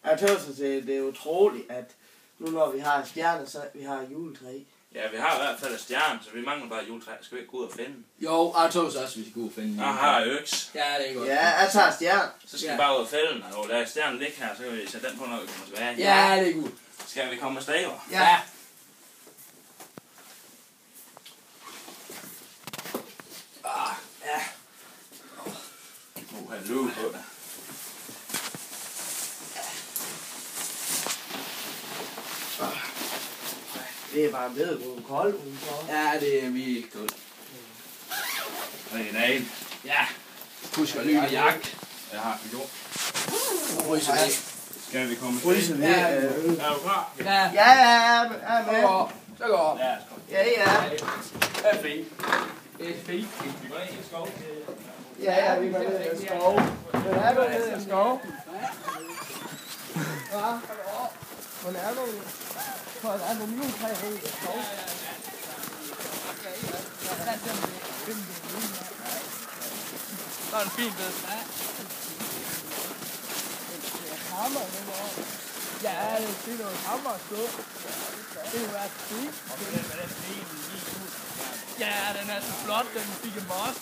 Jeg tøver sig til, det er utroligt, at nu når vi har stjerner, så vi har juletræ. Ja, vi har i hvert fald en stjerne, så vi mangler bare juletræ. Skal vi ikke gå ud og finde? Jo, jeg tøver sig også, vi skal gå ud og finde. Jeg har øks. Ja, det er godt. Ja, jeg tager stjerne. Så skal vi bare ud og fælde den, og lade stjernen ligge her, så kan vi sætte den på, når vi kommer tilbage. Ja, det er godt. Skal vi komme afsted, hva'? Ja. Ja. Nu har jeg løbet på det. Det er bare ved at gå koldt udenfor. Ja, det er virkelig godt. Nej. Ja. Husk at lyne jakke. Jeg har vi gjort. Fryser det. Skal vi komme Fryser afsted? det. Er du klar? Ja. Ja, jeg er med. Så går. Ja, Ja. Det er fint. Det er fint. vi går ind i skov. Ja, vi går ned i en skov. Men er du nede i en skov? Ja. Men er du? For der er nogle juletræ ude i skov. Så er en fin bed. Hammer, det var. Ja, det er noget hammer at stå. Det er være fint. Ja, den er så flot, den fik en boss.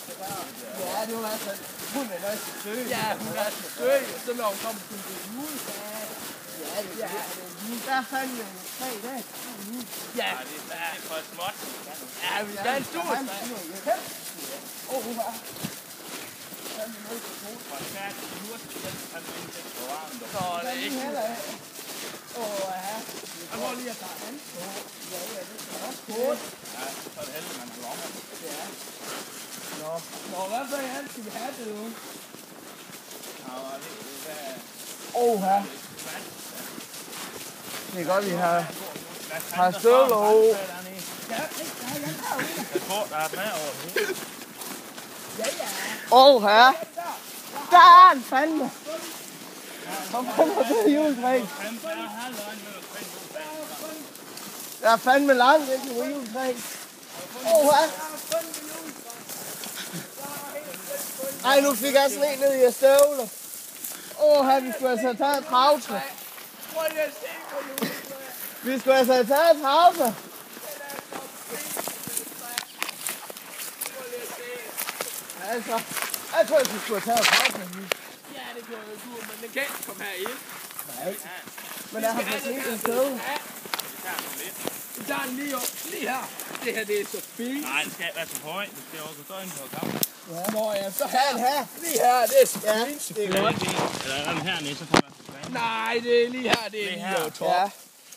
Ja, det var altså. Hun er også søg. Ja, hun er så søg, og så når hun kommer til det jul. Ja, det er jul. Der er fandme 3 dage. Ja, det er for småt. Ja, vi skal have en stor træ. Så er det ikke. Jeg går lige at tage hand på. Ja, det er også kort. Ja, så er det heldigt, man har lommer. Ja. Nå, hvad så i hand skal vi have det, nu? Her. Det er godt, vi har støvler over. Jeg tror, der er med over det hele. Her. Der er en fandme. Kom på det juletræ. Der er fandme langt ikke på juletræ. Her. Ej, nu fik jeg sne ned i jeres støvler. Her, vi skulle altså have taget et travtræ. Vi skulle altså have taget et travtræ. Altså, jeg tror, vi skulle have taget et travtræ. Ja, det kunne jeg jo, men den kan ikke komme herind. Nej. Men der har fået sne i en støvle. Vi tager den lige her. Det her, det er så fint. Nej, den skal ikke være så høj. Den skal også stå ind på kampen. Ja. Nå ja, så Tag den her. lige her, det er så Ja, fint. det er godt. Eller er den hernede, så kan man være. Nej, det er lige her, det er lige over top. Ja.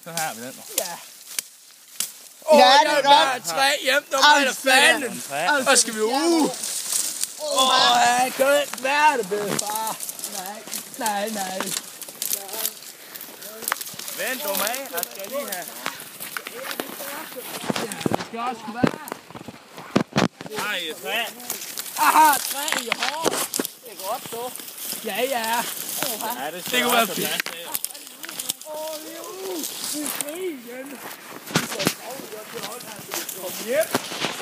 Så har vi den. Ja. Ja, det er godt. Der er 3 hjem, der er der fanden. Så skal vi ud. Jeg kan ikke være det, bedre far. Nej. Vent du med, jeg skal lige have. Ja, det skal også være. Ej, et træ. Jeg har 3 i håret. Det er godt, så. Ja. Ja, Det kunne være fint. fint. Vi er fri igen. Kom hjem.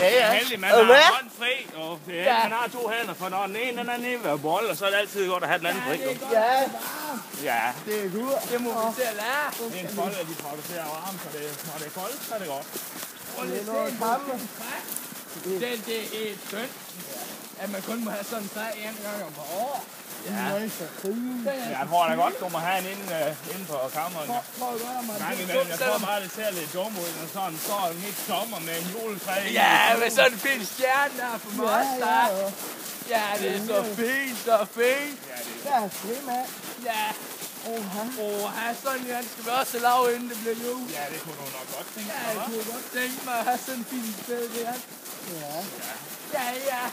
Ja. Heldig, man Er du med? har hånden fri, og det er, man har 2 hænder, for når den ene den er nede ved bold, og så er det altid godt at have den anden fri. Ja, Ja, det er godt. Det må vi til at lære. det er en bold, at de producerer varme, så når det er koldt, så er det godt. Det er noget kammer. Det er helt skønt, at man kun må have sådan en træ en gang om år. Ja, Ja. jeg tror da godt, du må have en inde på kammeren. Prøv at gøre mig. Gang imellem, jeg tror bare, det ser lidt dumt ud, når sådan står midt sommer med en juletræ. Ja, med sådan en fin stjerne der for mig. Ja. Ja, det er så fint, så fint. Ja, det Der er sne, mand. Ja. Sådan en skal vi også lave, inden det bliver jul. ja, det kunne du nok godt tænke Ja, dig, jeg hva'? kunne godt tænke mig at have sådan en fin sted der. Ja. Ja.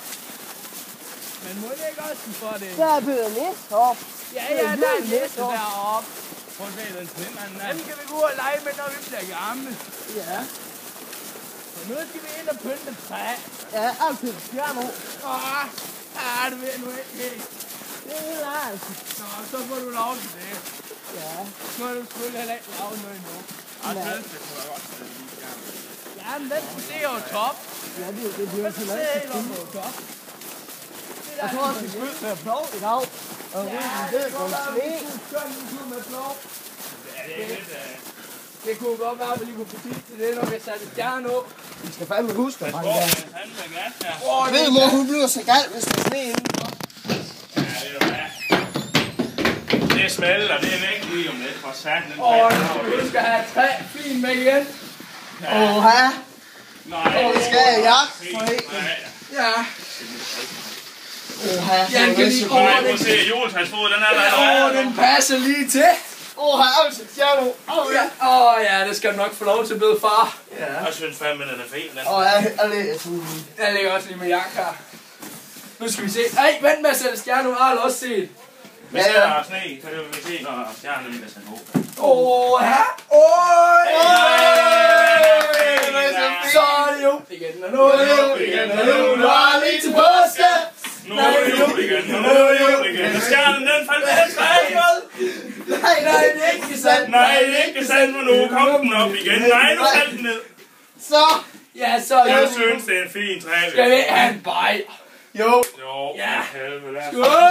Men må det ikke også for det? Der er blevet næsthop. Ja, der er en næste deroppe. Prøv at se den snemand der. Den kan vi gå ud og lege med, når vi bliver gamle. Ja. Så nu skal vi ind og pynte et træ. Ja, altid stjerne. Det ved nu ikke helt. Det er helt altså. Nå, så får du lov til det. Ja. Nu har du selvfølgelig heller ikke lavet noget endnu. Jeg synes, det kunne være godt til det lige gerne. Ja, men det er jo top. Ja, det bliver så Det langt. er helt oppe på top. Jeg tror også, vi skal ud med at plove i dag. Og det går sne. Det kunne godt være, at vi lige kunne få tid til det, når vi satte stjerne op. Vi skal fandme huske at brænde Åh, der. det er fandme glas her. Jeg ved, mor, hun bliver så galt, hvis der er sne indenfor. Ja, det er jo hvad. Det smelter, det er væk lige om lidt, for satan. Vi skal have 3 fint med igen. Åha. Nej, vi skal have jagt for helt. Ja. Åha. Jan kan lige over prøv at se, juletræsfod, den er der. den passer lige til. Åha, altså, Stjerno. Ja, det skal du nok få lov til at blive far. Ja. Jeg synes fandme, den er fin. Jeg lægger også lige med jakke her. Nu skal vi se. Ej, vent med at sætte stjerne, nu har jeg også set. Hvis der er sne, så kan vi se, når stjernen bliver sendt op. Åha! Så er det jo igen, og nu er det jo igen, og nu er lige til påske. Nu er det jul igen, nu er det jul igen, og stjernen den faldt med den fejl. Nej, det er ikke sandt. Nej, det er ikke sandt, for nu kom den op igen. Nej, nu faldt den ned. Så. Ja, så er det Jeg synes, det er en fin træ. Skal vi have en bajer? Jo. Jo, ja. helvede. Skål!